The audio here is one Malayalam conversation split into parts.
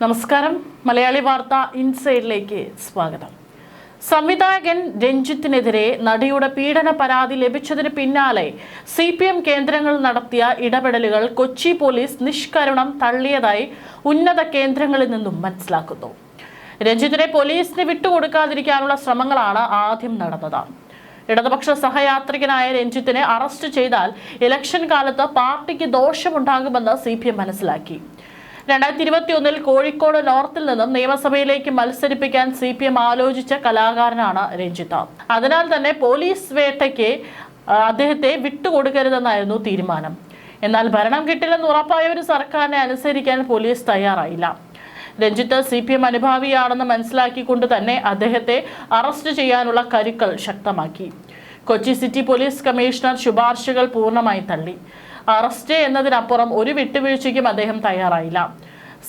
നമസ്കാരം. മലയാളി വാർത്ത ഇൻസൈഡിലേക്ക് സ്വാഗതം. സംവിധായകൻ രഞ്ജിത്തിനെതിരെ നടിയുടെ പീഡന പരാതി ലഭിച്ചതിന് പിന്നാലെ CPM കേന്ദ്രങ്ങൾ നടത്തിയ ഇടപെടലുകൾ കൊച്ചി പോലീസ് നിഷ്കരുണം തള്ളിയതായി ഉന്നത കേന്ദ്രങ്ങളിൽ നിന്നും മനസ്സിലാക്കുന്നു. രഞ്ജിത്തിനെ പോലീസിന് വിട്ടുകൊടുക്കാതിരിക്കാനുള്ള ശ്രമങ്ങളാണ് ആദ്യം നടന്നത്. ഇടതുപക്ഷ സഹയാത്രികനായ രഞ്ജിത്തിനെ അറസ്റ്റ് ചെയ്താൽ ഇലക്ഷൻ കാലത്ത് പാർട്ടിക്ക് ദോഷമുണ്ടാകുമെന്ന് CPM മനസ്സിലാക്കി. 2021 കോഴിക്കോട് നോർത്തിൽ നിന്നും നിയമസഭയിലേക്ക് മത്സരിപ്പിക്കാൻ CPM ആലോചിച്ച കലാകാരനാണ് രഞ്ജിത്ത്. അതിനാൽ തന്നെ പോലീസ് വേട്ടയ്ക്ക് അദ്ദേഹത്തെ വിട്ടുകൊടുക്കരുതെന്നായിരുന്നു തീരുമാനം. എന്നാൽ ഭരണം കിട്ടില്ലെന്ന് ഉറപ്പായ ഒരു സർക്കാരിനെ അനുസരിക്കാൻ പോലീസ് തയ്യാറായില്ല. രഞ്ജിത്ത് CPM അനുഭാവിയാണെന്ന് മനസ്സിലാക്കിക്കൊണ്ട് തന്നെ അദ്ദേഹത്തെ അറസ്റ്റ് ചെയ്യാനുള്ള കരുക്കൾ ശക്തമാക്കി. കൊച്ചി സിറ്റി പോലീസ് കമ്മീഷണർ ശുപാർശകൾ പൂർണ്ണമായി തള്ളി. അറസ്റ്റ് എന്നതിനപ്പുറം ഒരു വിട്ടുവീഴ്ചയ്ക്കും അദ്ദേഹം തയ്യാറായില്ല.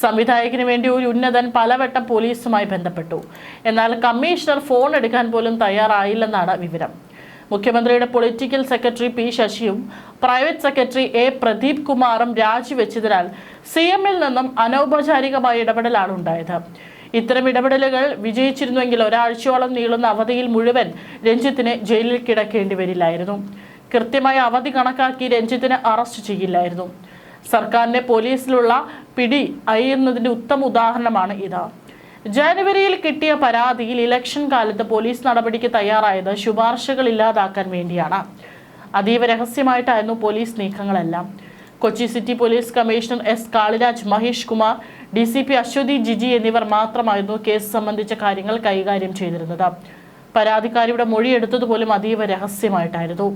സംവിധായകന് വേണ്ടി ഒരു ഉന്നതൻ പലവട്ടം പോലീസുമായി ബന്ധപ്പെട്ടു. എന്നാൽ കമ്മീഷണർ ഫോൺ എടുക്കാൻ പോലും തയ്യാറായില്ലെന്നാണ് വിവരം. മുഖ്യമന്ത്രിയുടെ പൊളിറ്റിക്കൽ സെക്രട്ടറി P. ശശിയും പ്രൈവറ്റ് സെക്രട്ടറി A. പ്രദീപ് കുമാറും രാജിവെച്ചതിനാൽ CM-ൽ നിന്നും അനൗപചാരികമായ ഇടപെടലാണ് ഉണ്ടായത്. ഇത്തരം ഇടപെടലുകൾ വിജയിച്ചിരുന്നുവെങ്കിൽ ഒരാഴ്ചയോളം നീളുന്ന അവധിയിൽ മുഴുവൻ രഞ്ജിത്തിനെ ജയിലിൽ കിടക്കേണ്ടി വരില്ലായിരുന്നു. കൃത്യമായ അവധി കണക്കാക്കി രഞ്ജിത്തിനെ അറസ്റ്റ് ചെയ്യില്ലായിരുന്നു. സർക്കാരിന്റെ പോലീസിലുള്ള പിടി അയ്യുന്നതിന്റെ ഉത്തമ ഉദാഹരണമാണ് ഇത്. ജനുവരിയിൽ കിട്ടിയ പരാതിയിൽ ഇലക്ഷൻ കാലത്ത് പോലീസ് നടപടിക്ക് തയ്യാറായത് ശുപാർശകൾ ഇല്ലാതാക്കാൻ വേണ്ടിയാണ്. അതീവ രഹസ്യമായിട്ടായിരുന്നു പോലീസ് നീക്കങ്ങളെല്ലാം. Kochi city police commissioner S. Kaliraj, Mahesh Kumar, DCP Aswathy Jiji എന്നിവർ മാത്രമായിരുന്നു കേസ് സംബന്ധിച്ച കാര്യങ്ങൾ കൈകാര്യം ചെയ്തിരുന്നത്. പരാതിക്കാരിയുടെ മൊഴിയെടുത്തതുപോലും അതീവ രഹസ്യമായിട്ടായിരുന്നു.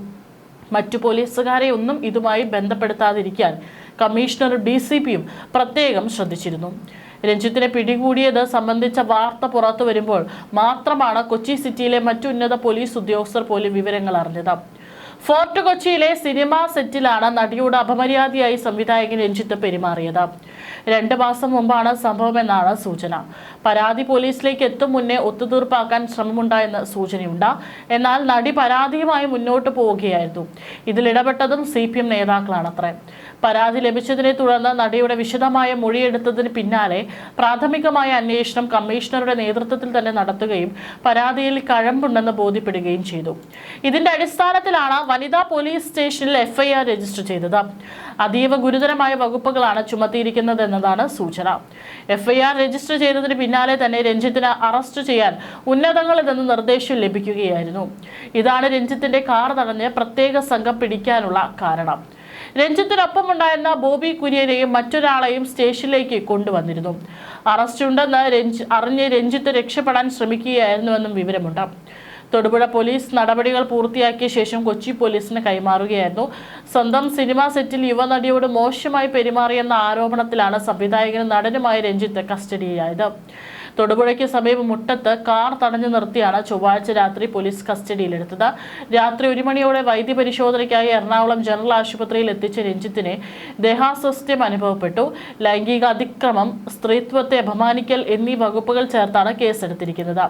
മറ്റു പോലീസുകാരെ ഒന്നും ഇതുമായി ബന്ധപ്പെടുത്താതിരിക്കാൻ കമ്മീഷണറും DCPയും പ്രത്യേകം ശ്രദ്ധിച്ചിരുന്നു. രഞ്ജിത്തിനെ പിടികൂടിയത് സംബന്ധിച്ച വാർത്ത പുറത്തു വരുമ്പോൾ മാത്രമാണ് കൊച്ചി സിറ്റിയിലെ മറ്റു ഉന്നത പോലീസ് ഉദ്യോഗസ്ഥർ പോലും വിവരങ്ങൾ അറിഞ്ഞത്. ഫോർട്ട് കൊച്ചിയിലെ സിനിമാ സെറ്റിലാണ് നടിയുടെ അപമര്യാദയായി സംവിധായകൻ രഞ്ജിത്ത് പെരുമാറിയത്. 2 മാസം മുമ്പാണ് സംഭവമെന്നാണ് സൂചന. പരാതി പോലീസിലേക്ക് എത്തും മുന്നേ ഒത്തുതീർപ്പാക്കാൻ ശ്രമമുണ്ടായെന്ന് സൂചനയുണ്ട്. എന്നാൽ നടി പരാതിയുമായി മുന്നോട്ട് പോവുകയായിരുന്നു. ഇതിൽ ഇടപെട്ടതും CPM നേതാക്കളാണത്രേ. പരാതി ലഭിച്ചതിനെ തുടർന്ന് നടിയുടെ വിശദമായ മൊഴിയെടുത്തതിന് പിന്നാലെ പ്രാഥമികമായ അന്വേഷണം കമ്മീഷണറുടെ നേതൃത്വത്തിൽ തന്നെ നടത്തുകയും പരാതിയിൽ കഴമ്പുണ്ടെന്ന് ബോധ്യപ്പെടുകയും ചെയ്തു. ഇതിന്റെ അടിസ്ഥാനത്തിലാണ് വനിതാ പോലീസ് സ്റ്റേഷനിൽ FIR രജിസ്റ്റർ ചെയ്തത്. അതീവ ഗുരുതരമായ വകുപ്പുകളാണ് ചുമത്തിയിരിക്കുന്നത് എന്നതാണ് സൂചന. FIR രജിസ്റ്റർ ചെയ്തതിന് പിന്നാലെ തന്നെ രഞ്ജിത്തിനെ അറസ്റ്റ് ചെയ്യാൻ ഉന്നതങ്ങളിൽ നിന്ന് നിർദ്ദേശം ലഭിക്കുകയായിരുന്നു. ഇതാണ് രഞ്ജിത്തിന്റെ കാർ തടഞ്ഞ് പ്രത്യേക സംഘം പിടിക്കാനുള്ള കാരണം. രഞ്ജിത്തിനൊപ്പം ഉണ്ടായിരുന്ന ബോബി കുര്യനെയും മറ്റൊരാളെയും സ്റ്റേഷനിലേക്ക് കൊണ്ടുവന്നിരുന്നു. അറസ്റ്റുണ്ടെന്ന് അറിഞ്ഞ് രഞ്ജിത്ത് രക്ഷപ്പെടാൻ ശ്രമിക്കുകയായിരുന്നുവെന്നും വിവരമുണ്ട്. തൊടുപുഴ പോലീസ് നടപടികൾ പൂർത്തിയാക്കിയ ശേഷം കൊച്ചി പോലീസിന് കൈമാറുകയായിരുന്നു. സ്വന്തം സിനിമാ സെറ്റിൽ യുവനടിയോട് മോശമായി പെരുമാറിയെന്ന ആരോപണത്തിലാണ് സംവിധായകനും നടനുമായ രഞ്ജിത്ത് കസ്റ്റഡിയിലായത്. തൊടുപുഴയ്ക്ക് സമീപം മുട്ടത്ത് കാർ തടഞ്ഞു നിർത്തിയാണ് ചൊവ്വാഴ്ച രാത്രി പോലീസ് കസ്റ്റഡിയിലെടുത്തത്. രാത്രി 1 മണിയോടെ വൈദ്യപരിശോധനയ്ക്കായി എറണാകുളം ജനറൽ ആശുപത്രിയിൽ എത്തിച്ച രഞ്ജിത്തിന് ദേഹാസ്വാസ്ഥ്യം അനുഭവപ്പെട്ടു. ലൈംഗിക അതിക്രമം, സ്ത്രീത്വത്തെ അപമാനിക്കൽ എന്നീ വകുപ്പുകൾ ചേർത്താണ് കേസെടുത്തിരിക്കുന്നത്.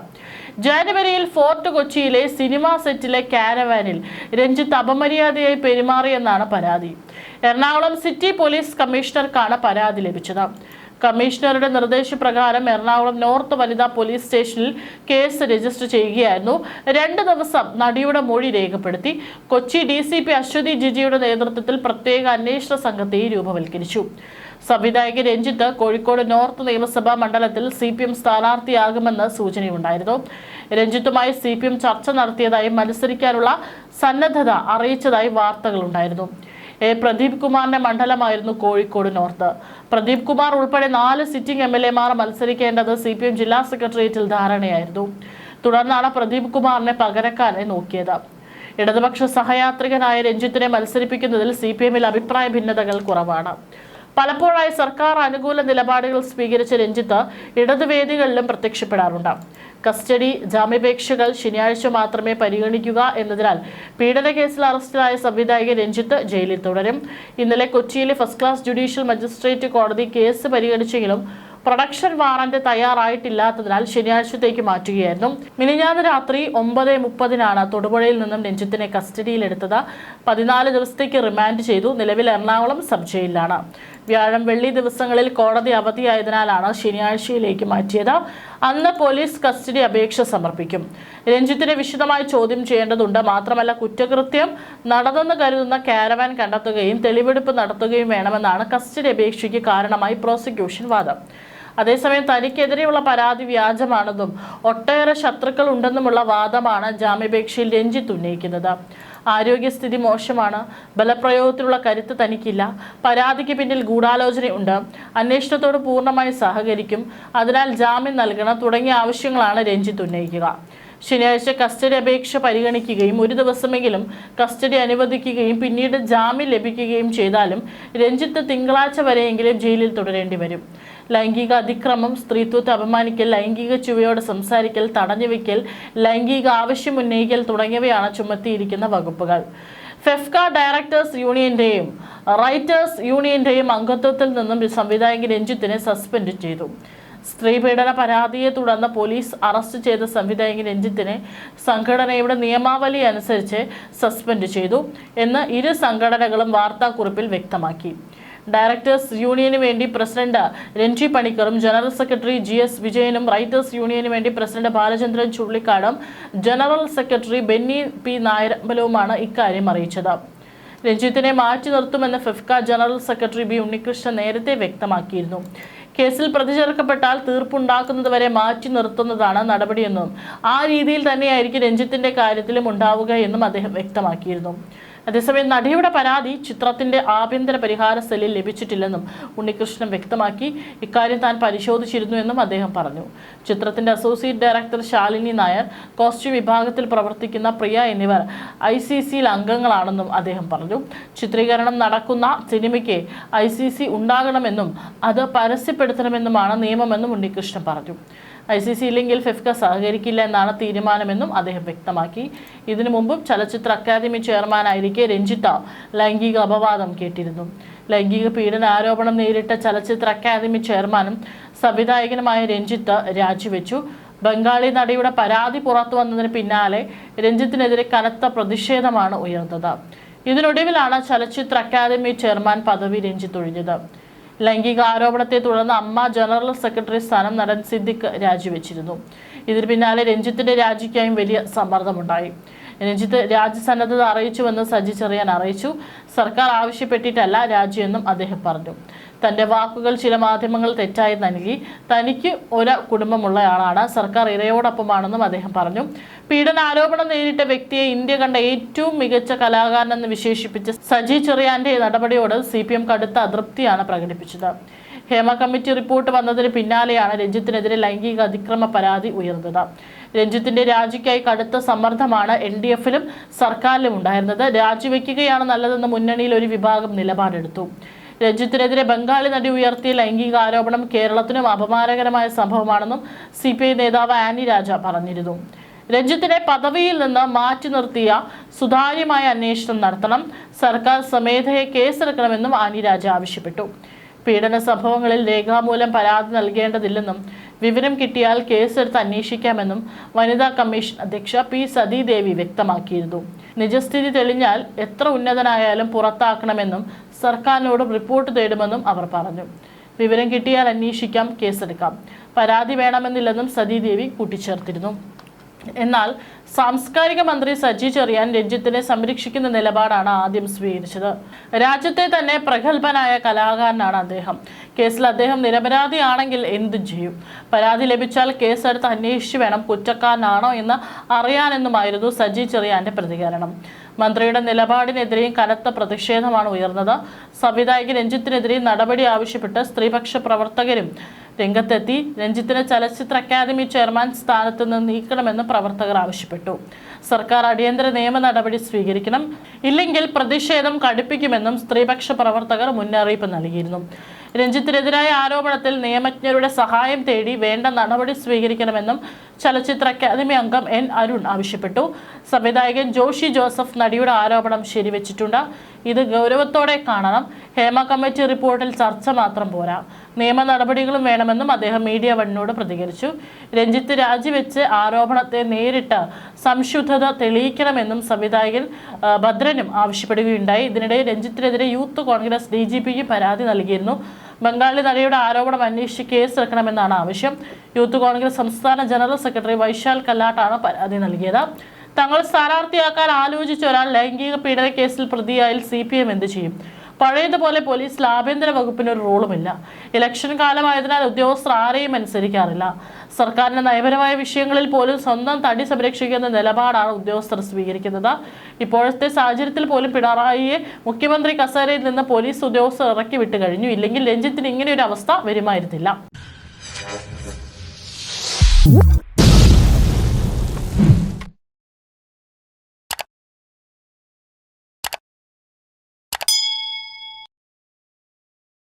ജനുവരിയിൽ ഫോർട്ട് കൊച്ചിയിലെ സിനിമാ സെറ്റിലെ കാരവാനിൽ രഞ്ജിത്ത് അപമര്യാദയായി പെരുമാറിയെന്നാണ് പരാതി. എറണാകുളം സിറ്റി പോലീസ് കമ്മീഷണർക്കാണ് പരാതി ലഭിച്ചത്. കമ്മീഷണറുടെ നിർദ്ദേശപ്രകാരം എറണാകുളം നോർത്ത് വനിതാ പോലീസ് സ്റ്റേഷനിൽ കേസ് രജിസ്റ്റർ ചെയ്യുകയായിരുന്നു. 2 ദിവസം നടിയുടെ മൊഴി രേഖപ്പെടുത്തി. കൊച്ചി DCP അശ്വതി ജിജിയുടെ നേതൃത്വത്തിൽ പ്രത്യേക അന്വേഷണ സംഘത്തെ രൂപവൽക്കരിച്ചു. സംവിധായകൻ രഞ്ജിത്ത് കോഴിക്കോട് നോർത്ത് നിയമസഭാ മണ്ഡലത്തിൽ CPM സ്ഥാനാർത്ഥിയാകുമെന്ന് സൂചനയുണ്ടായിരുന്നു. രഞ്ജിത്തുമായി CPM ചർച്ച നടത്തിയതായും മത്സരിക്കാനുള്ള സന്നദ്ധത അറിയിച്ചതായി വാർത്തകളുണ്ടായിരുന്നു. A. പ്രദീപ് കുമാറിന്റെ മണ്ഡലമായിരുന്നു കോഴിക്കോട് നോർത്ത്. പ്രദീപ് കുമാർ ഉൾപ്പെടെ 4 സിറ്റിംഗ് MLA-മാർ മത്സരിക്കേണ്ടത് CPM ജില്ലാ സെക്രട്ടേറിയറ്റിൽ ധാരണയായിരുന്നു. തുടർന്നാണ് പ്രദീപ് കുമാറിനെ പകരക്കാരെ നോക്കിയത്. ഇടതുപക്ഷ സഹയാത്രികനായ രഞ്ജിത്തിനെ മത്സരിപ്പിക്കുന്നതിൽ CPM-ൽ അഭിപ്രായ ഭിന്നതകൾ കുറവാണ്. പലപ്പോഴായി സർക്കാർ അനുകൂല നിലപാടുകൾ സ്വീകരിച്ച രഞ്ജിത്ത് ഇടതുവേദികളിലും പ്രത്യക്ഷപ്പെടാറുണ്ട്. കസ്റ്റഡി ജാമ്യാപേക്ഷകൾ ശനിയാഴ്ച മാത്രമേ പരിഗണിക്കുക എന്നതിനാൽ പീഡന കേസിൽ അറസ്റ്റിലായ സംവിധായകൻ രഞ്ജിത്ത് ജയിലിൽ തുടരും. ഇന്നലെ കൊച്ചിയിലെ ഫസ്റ്റ് ക്ലാസ് ജുഡീഷ്യൽ മജിസ്ട്രേറ്റ് കോടതി കേസ് പരിഗണിച്ചെങ്കിലും പ്രൊഡക്ഷൻ വാറന്റ് തയ്യാറായിട്ടില്ലാത്തതിനാൽ ശനിയാഴ്ചത്തേക്ക് മാറ്റുകയായിരുന്നു. മിനിഞ്ഞാന്ന് രാത്രി 9:30 തൊടുപുഴയിൽ നിന്നും രഞ്ജിത്തിനെ കസ്റ്റഡിയിലെടുത്തത്. 14 ദിവസത്തേക്ക് റിമാൻഡ് ചെയ്തു. നിലവിൽ എറണാകുളം സബ് ജയിലിലാണ്. വ്യാഴം വെള്ളി ദിവസങ്ങളിൽ കോടതി അവധിയായതിനാലാണ് ശനിയാഴ്ചയിലേക്ക് മാറ്റിയത്. അന്ന് പോലീസ് കസ്റ്റഡി അപേക്ഷ സമർപ്പിക്കും. രഞ്ജിത്തിനെ വിശദമായി ചോദ്യം ചെയ്യേണ്ടതുണ്ട്. മാത്രമല്ല, കുറ്റകൃത്യം നടന്നെന്ന് കരുതുന്ന കാരവാൻ കണ്ടെത്തുകയും തെളിവെടുപ്പ് നടത്തുകയും വേണമെന്നാണ് കസ്റ്റഡി അപേക്ഷയ്ക്ക് കാരണമായി പ്രോസിക്യൂഷൻ വാദം. അതേസമയം തനിക്കെതിരെയുള്ള പരാതി വ്യാജമാണെന്നും ഒട്ടേറെ ശത്രുക്കൾ ഉണ്ടെന്നുമുള്ള വാദമാണ് ജാമ്യാപേക്ഷയിൽ രഞ്ജിത്ത് ഉന്നയിക്കുന്നത്. ആരോഗ്യസ്ഥിതി മോശമാണ്, ബലപ്രയോഗത്തിലുള്ള കരുത്ത് തനിക്കില്ല, പരാതിക്ക് പിന്നിൽ ഗൂഢാലോചനയുണ്ട്, അന്വേഷണത്തോട് പൂർണ്ണമായി സഹകരിക്കും, അതിനാൽ ജാമ്യം നൽകണം തുടങ്ങിയ ആവശ്യങ്ങളാണ് രഞ്ജിത്ത് ഉന്നയിക്കുക. ശനിയാഴ്ച കസ്റ്റഡി അപേക്ഷ പരിഗണിക്കുകയും 1 ദിവസമെങ്കിലും കസ്റ്റഡി അനുവദിക്കുകയും പിന്നീട് ജാമ്യം ലഭിക്കുകയും ചെയ്താലും രഞ്ജിത്ത് തിങ്കളാഴ്ച വരെയെങ്കിലും ജയിലിൽ തുടരേണ്ടി വരും. ലൈംഗിക അതിക്രമം, സ്ത്രീത്വത്തെ അപമാനിക്കൽ, ലൈംഗിക ചുവയോടെ സംസാരിക്കൽ, തടഞ്ഞുവെക്കൽ, ലൈംഗിക ആവശ്യം ഉന്നയിക്കൽ തുടങ്ങിയവയാണ് ചുമത്തിയിരിക്കുന്ന വകുപ്പുകൾ. ഫെഫ്ക ഡയറക്ടേഴ്സ് യൂണിയന്റെയും റൈറ്റേഴ്സ് യൂണിയന്റെയും അംഗത്വത്തിൽ നിന്നും സംവിധായകൻ രഞ്ജിത്തിനെ സസ്പെൻഡ് ചെയ്തു. സ്ത്രീപീഡന പരാതിയെ തുടർന്ന് പോലീസ് അറസ്റ്റ് ചെയ്ത സംവിധായകൻ രഞ്ജിത്തിനെ സംഘടനയുടെ നിയമാവലി അനുസരിച്ച് സസ്പെൻഡ് ചെയ്തു എന്ന് ഇരു സംഘടനകളും വാർത്താക്കുറിപ്പിൽ വ്യക്തമാക്കി. ഡയറക്ടേഴ്സ് യൂണിയന് വേണ്ടി പ്രസിഡന്റ് രഞ്ജി പണിക്കറും ജനറൽ സെക്രട്ടറി GS വിജയനും, റൈറ്റേഴ്സ് യൂണിയന് വേണ്ടി പ്രസിഡന്റ് ബാലചന്ദ്രൻ ചുള്ളിക്കാടും, ജനറൽ സെക്രട്ടറി ബെന്നി P നായരമ്പലവുമാണ് ഇക്കാര്യം അറിയിച്ചത്. രഞ്ജിത്തിനെ മാറ്റി നിർത്തുമെന്ന് FEFKA general secretary B Unnikrishnan നേരത്തെ വ്യക്തമാക്കിയിരുന്നു. കേസിൽ പ്രതി ചേർക്കപ്പെട്ടാൽ തീർപ്പുണ്ടാക്കുന്നതുവരെ മാറ്റി നിർത്തുന്നതാണ് നടപടിയെന്നും ആ രീതിയിൽ തന്നെയായിരിക്കും രഞ്ജിത്തിന്റെ കാര്യത്തിലും ഉണ്ടാവുക എന്നും അദ്ദേഹം വ്യക്തമാക്കിയിരുന്നു. അതേസമയം നടിയുടെ പരാതി ചിത്രത്തിന്റെ ആഭ്യന്തര പരിഹാര സെല്ലിൽ ലഭിച്ചിട്ടില്ലെന്നും ഉണ്ണികൃഷ്ണൻ വ്യക്തമാക്കി. ഇക്കാര്യം താൻ പരിശോധിച്ചിരുന്നു എന്നും അദ്ദേഹം പറഞ്ഞു. ചിത്രത്തിന്റെ associate director Shalini Nair, costume വിഭാഗത്തിൽ പ്രവർത്തിക്കുന്ന പ്രിയ എന്നിവർ ICCയിൽ അംഗങ്ങളാണെന്നും അദ്ദേഹം പറഞ്ഞു. ചിത്രീകരണം നടക്കുന്ന സിനിമയ്ക്ക് ICC ഉണ്ടാകണമെന്നും അത് പരസ്യപ്പെടുത്തണമെന്നുമാണ് നിയമമെന്നും ഉണ്ണികൃഷ്ണൻ പറഞ്ഞു. ICC ഇല്ലെങ്കിൽ ഫെഫ്ക സഹകരിക്കില്ല എന്നാണ് തീരുമാനമെന്നും അദ്ദേഹം വ്യക്തമാക്കി. ഇതിനു മുമ്പും ചലച്ചിത്ര അക്കാദമി ചെയർമാനായിരിക്കെ രഞ്ജിത്ത് ലൈംഗിക അപവാദം കേട്ടിരുന്നു. ലൈംഗിക പീഡന ആരോപണം നേരിട്ട ചലച്ചിത്ര അക്കാദമി ചെയർമാനും സംവിധായകനുമായ രഞ്ജിത്ത് രാജിവെച്ചു. ബംഗാളി നടിയുടെ പരാതി പുറത്തു വന്നതിന് പിന്നാലെ രഞ്ജിത്തിനെതിരെ കനത്ത പ്രതിഷേധമാണ് ഉയർന്നത്. ഇതിനൊടുവിലാണ് ചലച്ചിത്ര അക്കാദമി ചെയർമാൻ പദവി രഞ്ജിത്ത് ഒഴിഞ്ഞത്. ലൈംഗിക ആരോപണത്തെ തുടർന്ന് അമ്മ ജനറൽ സെക്രട്ടറി സ്ഥാനം നടൻ സിദ്ദിഖ് രാജിവെച്ചിരുന്നു. ഇതിന് പിന്നാലെ രഞ്ജിത്തിന്റെ രാജിക്കായും വലിയ സമ്മർദ്ദമുണ്ടായി. രഞ്ജിത്ത് രാജ്യസന്നദ്ധത അറിയിച്ചുവെന്ന് സജി ചെറിയാൻ അറിയിച്ചു. സർക്കാർ ആവശ്യപ്പെട്ടിട്ടല്ല രാജിയെന്നും അദ്ദേഹം പറഞ്ഞു. തന്റെ വാക്കുകൾ ചില മാധ്യമങ്ങൾ തെറ്റായി നൽകി. തനിക്ക് ഒരു കുടുംബമുള്ളയാളാണ്, സർക്കാർ ഇരയോടൊപ്പമാണെന്നും അദ്ദേഹം പറഞ്ഞു. പീഡന ആരോപണം നേരിട്ട വ്യക്തിയെ ഇന്ത്യ കണ്ട ഏറ്റവും മികച്ച കലാകാരനെന്ന് വിശേഷിപ്പിച്ച സജി ചെറിയാന്റെ നടപടിയോട് CPM കടുത്ത അതൃപ്തിയാണ് പ്രകടിപ്പിച്ചത്. ഹേമ കമ്മിറ്റി റിപ്പോർട്ട് വന്നതിന് പിന്നാലെയാണ് രഞ്ജിത്തിനെതിരെ ലൈംഗിക അതിക്രമ പരാതി ഉയർന്നത്. രഞ്ജിത്തിന്റെ രാജിക്കായി കടുത്ത സമ്മർദ്ദമാണ് LDFിലും സർക്കാരിലും ഉണ്ടായിരുന്നത്. രാജിവെക്കുകയാണ് നല്ലതെന്ന് മുന്നണിയിൽ ഒരു വിഭാഗം നിലപാടെടുത്തു. രഞ്ജിത്തിനെതിരെ ബംഗാളി നടി ഉയർത്തിയ ലൈംഗിക ആരോപണം കേരളത്തിനും അപമാനകരമായ സംഭവമാണെന്നും CPI നേതാവ് ആനി രാജ പറഞ്ഞിരുന്നു. രഞ്ജിത്തിനെ പദവിയിൽ നിന്ന് മാറ്റി നിർത്തിയ സുതാര്യമായ അന്വേഷണം നടത്തണം, സർക്കാർ സ്വമേധയെ കേസെടുക്കണമെന്നും ആനി രാജ ആവശ്യപ്പെട്ടു. പീഡന സംഭവങ്ങളിൽ രേഖാമൂലം പരാതി നൽകേണ്ടതില്ലെന്നും വിവരം കിട്ടിയാൽ കേസെടുത്ത് അന്വേഷിക്കാമെന്നും വനിതാ കമ്മീഷൻ അധ്യക്ഷ P സതീദേവി വ്യക്തമാക്കിയിരുന്നു. നിജസ്ഥിതി തെളിഞ്ഞാൽ എത്ര ഉന്നതനായാലും പുറത്താക്കണമെന്നും സർക്കാരിനോട് റിപ്പോർട്ട് തേടുമെന്നും അവർ പറഞ്ഞു. വിവരം കിട്ടിയാൽ അന്വേഷിക്കാം, കേസെടുക്കാം, പരാതി വേണമെന്നില്ലെന്നും സതീദേവി കൂട്ടിച്ചേർത്തിരുന്നു. എന്നാൽ സാംസ്കാരിക മന്ത്രി സജി ചെറിയാൻ രഞ്ജിത്തിനെ സംരക്ഷിക്കുന്ന നിലപാടാണ് ആദ്യം സ്വീകരിച്ചത്. രാജ്യത്തെ തന്നെ പ്രഗത്ഭനായ കലാകാരനാണ് അദ്ദേഹം. കേസിൽ അദ്ദേഹം നിരപരാധിയാണെങ്കിൽ എന്തും ചെയ്യും. പരാതി ലഭിച്ചാൽ കേസെടുത്ത് അന്വേഷിച്ചു വേണം കുറ്റക്കാരനാണോ എന്ന് അറിയാനെന്നുമായിരുന്നു സജി ചെറിയാന്റെ പ്രതികരണം. മന്ത്രിയുടെ നിലപാടിനെതിരെയും കനത്ത പ്രതിഷേധമാണ് ഉയർന്നത്. സംവിധായകൻ രഞ്ജിത്തിനെതിരെ നടപടി ആവശ്യപ്പെട്ട് സ്ത്രീപക്ഷ പ്രവർത്തകരും രംഗത്തെത്തി. രഞ്ജിത്തിനെ ചലച്ചിത്ര അക്കാദമി ചെയർമാൻ സ്ഥാനത്ത് നിന്ന് നീക്കണമെന്ന് പ്രവർത്തകർ ആവശ്യപ്പെട്ടു. സർക്കാർ അടിയന്തര നിയമ നടപടി സ്വീകരിക്കണം, ഇല്ലെങ്കിൽ പ്രതിഷേധം കടുപ്പിക്കുമെന്നും സ്ത്രീപക്ഷ പ്രവർത്തകർ മുന്നറിയിപ്പ് നൽകിയിരുന്നു. രഞ്ജിത്തിനെതിരായ ആരോപണത്തിൽ നിയമജ്ഞരുടെ സഹായം തേടി വേണ്ട നടപടി സ്വീകരിക്കണമെന്നും ചലച്ചിത്ര അക്കാദമി അംഗം എൻ അരുൺ ആവശ്യപ്പെട്ടു. സംവിധായകൻ ജോഷി ജോസഫ് നടിയുടെ ആരോപണം ശരിവെച്ചിട്ടുണ്ട്. ഇത് ഗൗരവത്തോടെ കാണണം. ഹേമ കമ്മിറ്റി റിപ്പോർട്ടിൽ ചർച്ച മാത്രം പോരാ, നിയമ നടപടികളും വേണമെന്നും അദ്ദേഹം മീഡിയ വണ്ണിനോട് പ്രതികരിച്ചു. രഞ്ജിത്ത് രാജിവെച്ച് ആരോപണത്തെ നേരിട്ട് സംശുദ്ധത തെളിയിക്കണമെന്നും സംവിധായകൻ ഭദ്രനും ആവശ്യപ്പെടുകയുണ്ടായി. ഇതിനിടെ രഞ്ജിത്തിനെതിരെ യൂത്ത് കോൺഗ്രസ് DGPക്ക് പരാതി നൽകിയിരുന്നു. ബംഗാളി നടിയുടെ ആരോപണം അന്വേഷിച്ച് കേസെടുക്കണമെന്നാണ് ആവശ്യം. യൂത്ത് കോൺഗ്രസ് സംസ്ഥാന ജനറൽ സെക്രട്ടറി വൈശാൽ കല്ലാട്ടാണ് പരാതി നൽകിയത്. തങ്ങൾ സ്ഥാനാർത്ഥിയാക്കാൻ ആലോചിച്ച ഒരാൾ ലൈംഗിക പീഡന കേസിൽ പ്രതിയായാൽ CPM എന്ത് ചെയ്യും? പഴയതുപോലെ പോലീസിൽ ആഭ്യന്തര വകുപ്പിന് ഒരു റോളുമില്ല. ഇലക്ഷൻ കാലമായതിനാൽ ഉദ്യോഗസ്ഥർ ആരെയും അനുസരിക്കാറില്ല. സർക്കാരിന്റെ നയപരമായ വിഷയങ്ങളിൽ പോലും സ്വന്തം തടി സംരക്ഷിക്കുന്ന നിലപാടാണ് ഉദ്യോഗസ്ഥർ സ്വീകരിക്കുന്നത്. ഇപ്പോഴത്തെ സാഹചര്യത്തിൽ പോലും പിണറായിയെ മുഖ്യമന്ത്രി കസേരയിൽ നിന്ന് പോലീസ് ഉദ്യോഗസ്ഥർ ഇറക്കി വിട്ടു കഴിഞ്ഞു. ഇല്ലെങ്കിൽ രഞ്ജിത്തിന് ഇങ്ങനെയൊരു അവസ്ഥ വരുമായിരുന്നില്ല.